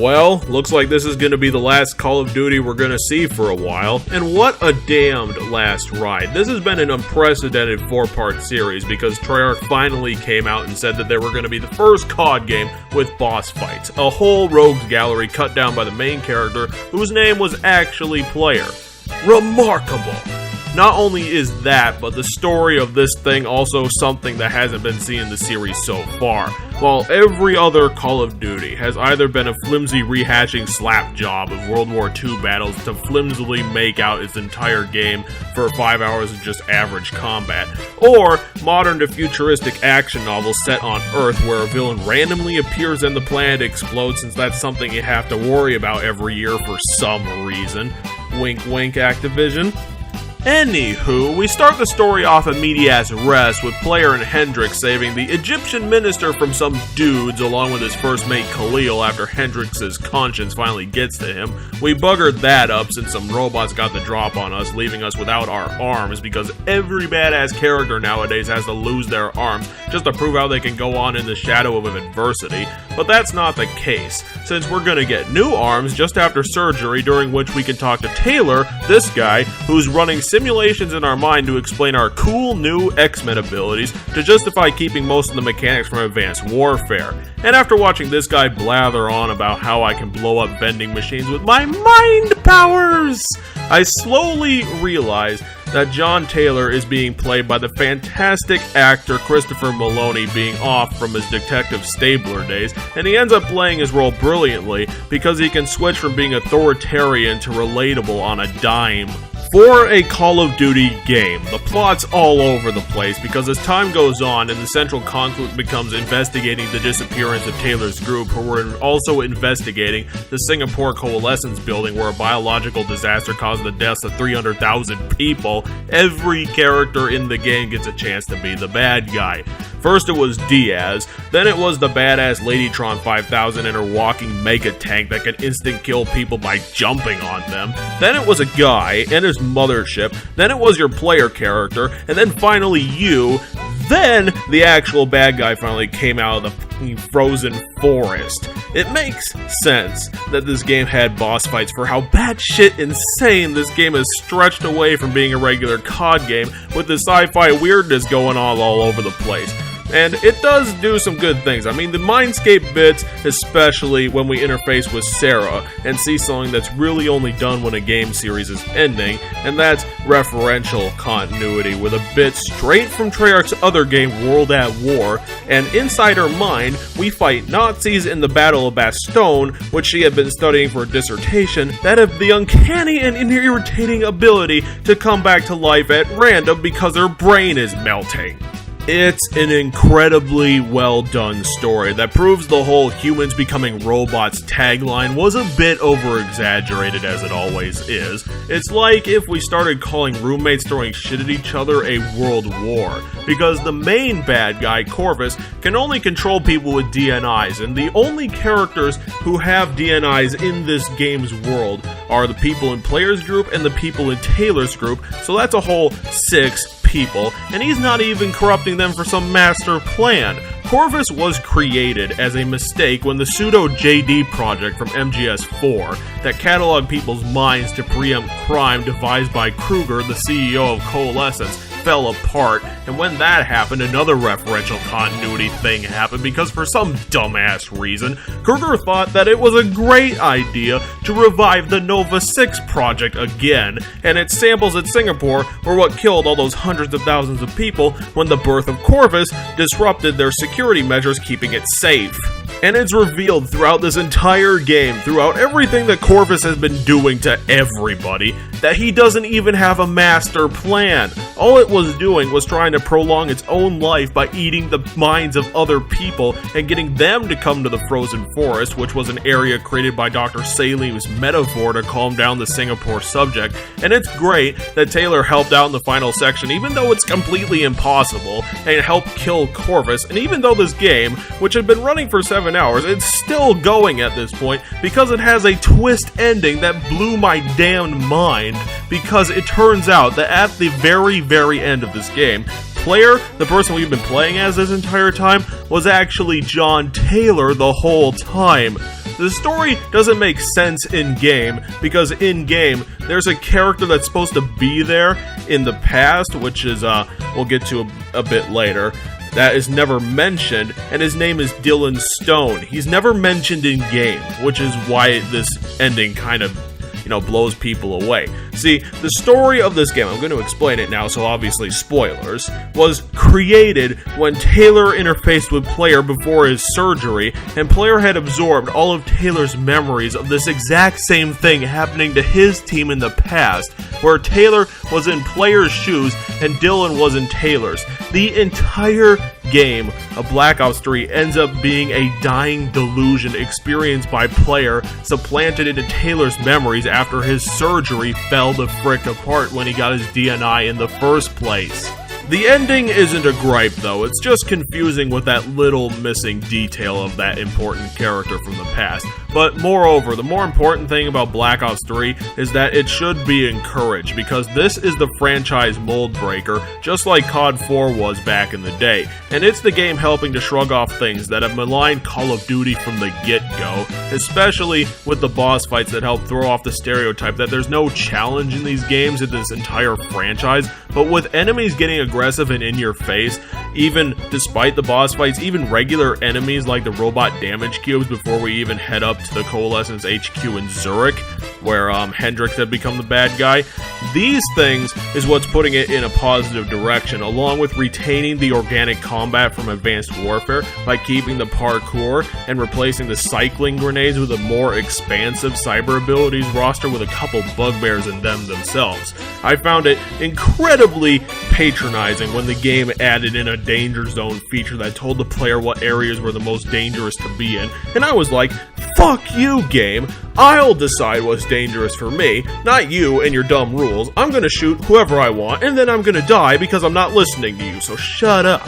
Well, looks like this is going to be the last Call of Duty we're going to see for a while, and what a damned last ride. This has been an unprecedented 4-part series because Treyarch finally came out and said that they were going to be the first COD game with boss fights, a whole rogues gallery cut down by the main character whose name was actually Player. Remarkable! Not only is that, but the story of this thing also something that hasn't been seen in the series so far. While every other Call of Duty has either been a flimsy rehashing slap job of World War II battles to flimsily make out its entire game for 5 hours of just average combat, or modern to futuristic action novels set on Earth where a villain randomly appears and the planet explodes, since that's something you have to worry about every year for some reason. Wink wink, Activision. Anywho, we start the story off in medias res with Player and Hendrix saving the Egyptian minister from some dudes along with his first mate Khalil after Hendrix's conscience finally gets to him. We buggered that up since some robots got the drop on us, leaving us without our arms because every badass character nowadays has to lose their arms just to prove how they can go on in the shadow of adversity. But that's not the case, since we're gonna get new arms just after surgery, during which we can talk to Taylor, this guy, who's running simulations in our mind to explain our cool new X-Men abilities to justify keeping most of the mechanics from Advanced Warfare. And after watching this guy blather on about how I can blow up vending machines with my mind powers, I slowly realized that John Taylor is being played by the fantastic actor Christopher Maloney, being off from his Detective Stabler days, and he ends up playing his role brilliantly because he can switch from being authoritarian to relatable on a dime. For a Call of Duty game, the plot's all over the place because as time goes on and the central conflict becomes investigating the disappearance of Taylor's group, who were also investigating the Singapore Coalescence building where a biological disaster caused the deaths of 300,000 people, every character in the game gets a chance to be the bad guy. First it was Diaz, then it was the badass Ladytron 5000 and her walking mega tank that can instant kill people by jumping on them, then it was a guy and his mothership, then it was your player character, and then finally you, then the actual bad guy finally came out of the frozen forest. It makes sense that this game had boss fights for how batshit insane this game is stretched away from being a regular COD game, with the sci-fi weirdness going on all over the place. And it does do some good things. I mean, the Mindscape bits, especially when we interface with Sarah and see something that's really only done when a game series is ending, and that's referential continuity with a bit straight from Treyarch's other game, World at War, and inside her mind, we fight Nazis in the Battle of Bastogne, which she had been studying for a dissertation, that have the uncanny and irritating ability to come back to life at random because her brain is melting. It's an incredibly well done story that proves the whole humans becoming robots tagline was a bit over exaggerated, as it always is. It's like if we started calling roommates throwing shit at each other a world war, because the main bad guy, Corvus, can only control people with DNIs, and the only characters who have DNIs in this game's world are the people in Player's group and the people in Taylor's group, so that's a whole 6 people, and he's not even corrupting them for some master plan. Corvus was created as a mistake when the pseudo-JD project from MGS4 that cataloged people's minds to preempt crime devised by Kruger, the CEO of Coalescence, fell apart, and when that happened, another referential continuity thing happened because for some dumbass reason, Kruger thought that it was a great idea to revive the Nova 6 project again, and its samples at Singapore were what killed all those hundreds of thousands of people when the birth of Corvus disrupted their security measures keeping it safe. And it's revealed throughout this entire game, throughout everything that Corvus has been doing to everybody, that he doesn't even have a master plan. All it was doing was trying to prolong its own life by eating the minds of other people and getting them to come to the frozen forest, which was an area created by Dr. Salim's metaphor to calm down the Singapore subject. And it's great that Taylor helped out in the final section, even though it's completely impossible, and helped kill Corvus. And even though this game, which had been running for 7 hours, it's still going at this point because it has a twist ending that blew my damned mind, because it turns out that at the very end of this game, Player, the person we've been playing as this entire time, was actually John Taylor the whole time. The story doesn't make sense in-game, because in-game, there's a character that's supposed to be there in the past, which is, we'll get to a bit later, that is never mentioned, and his name is Dylan Stone. He's never mentioned in-game, which is why this ending kind of, blows people away. See, the story of this game, I'm going to explain it now, so obviously spoilers, was created when Taylor interfaced with Player before his surgery, and Player had absorbed all of Taylor's memories of this exact same thing happening to his team in the past, where Taylor was in Player's shoes and Dylan was in Taylor's. The entire game of Black Ops 3 ends up being a dying delusion experienced by Player, supplanted into Taylor's memories after his surgery fell the frick apart when he got his DNI in the first place. The ending isn't a gripe though, it's just confusing with that little missing detail of that important character from the past. But moreover, the more important thing about Black Ops 3 is that it should be encouraged, because this is the franchise mold breaker, just like COD 4 was back in the day. And it's the game helping to shrug off things that have maligned Call of Duty from the get-go, especially with the boss fights that help throw off the stereotype that there's no challenge in these games in this entire franchise, but with enemies getting aggressive and in your face, even despite the boss fights, even regular enemies like the robot damage cubes before we even head up to the Coalescence HQ in Zurich, where Hendrix had become the bad guy. These things is what's putting it in a positive direction, along with retaining the organic combat from Advanced Warfare by keeping the parkour and replacing the cycling grenades with a more expansive cyber abilities roster with a couple bugbears in them themselves. I found it incredibly patronizing when the game added in a danger zone feature that told the player what areas were the most dangerous to be in, and I was like, fuck you, game. I'll decide what's dangerous for me, not you and your dumb rules. I'm gonna shoot whoever I want, and then I'm gonna die because I'm not listening to you, so shut up.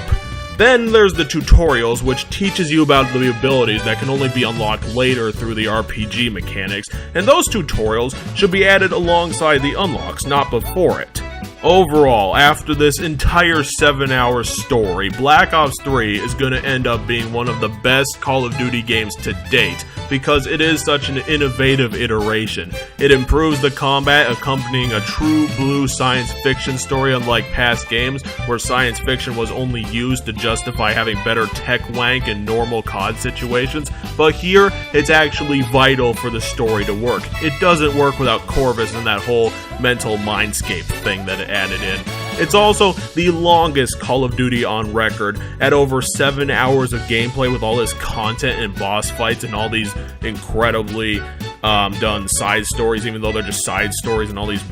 Then there's the tutorials, which teaches you about the abilities that can only be unlocked later through the RPG mechanics, and those tutorials should be added alongside the unlocks, not before it. Overall, after this entire 7-hour story, Black Ops 3 is going to end up being one of the best Call of Duty games to date, because it is such an innovative iteration. It improves the combat, accompanying a true blue science fiction story, unlike past games where science fiction was only used to justify having better tech wank in normal COD situations, but here it's actually vital for the story to work. It doesn't work without Corvus and that whole mental mindscape thing that it added in. It's also the longest Call of Duty on record, at over 7 hours of gameplay with all this content and boss fights and all these incredibly done side stories, even though they're just side stories, and all these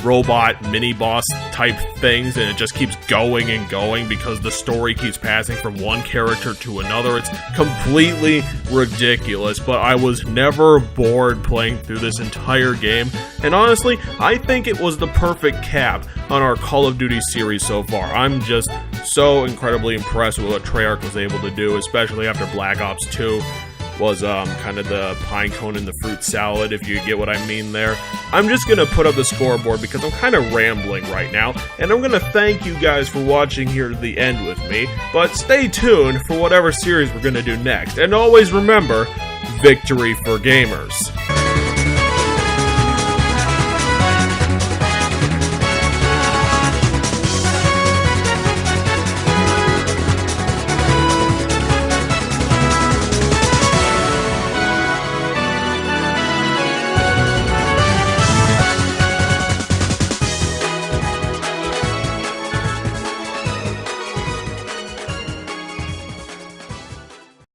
robot mini-boss type things, and it just keeps going and going because the story keeps passing from one character to another. It's completely ridiculous, but I was never bored playing through this entire game, and honestly, I think it was the perfect cap on our Call of Duty series so far. I'm just so incredibly impressed with what Treyarch was able to do, especially after Black Ops 2 was kind of the pine cone and the fruit salad, if you get what I mean there. I'm just going to put up the scoreboard because I'm kind of rambling right now, and I'm going to thank you guys for watching here to the end with me, but stay tuned for whatever series we're going to do next, and always remember, victory for gamers.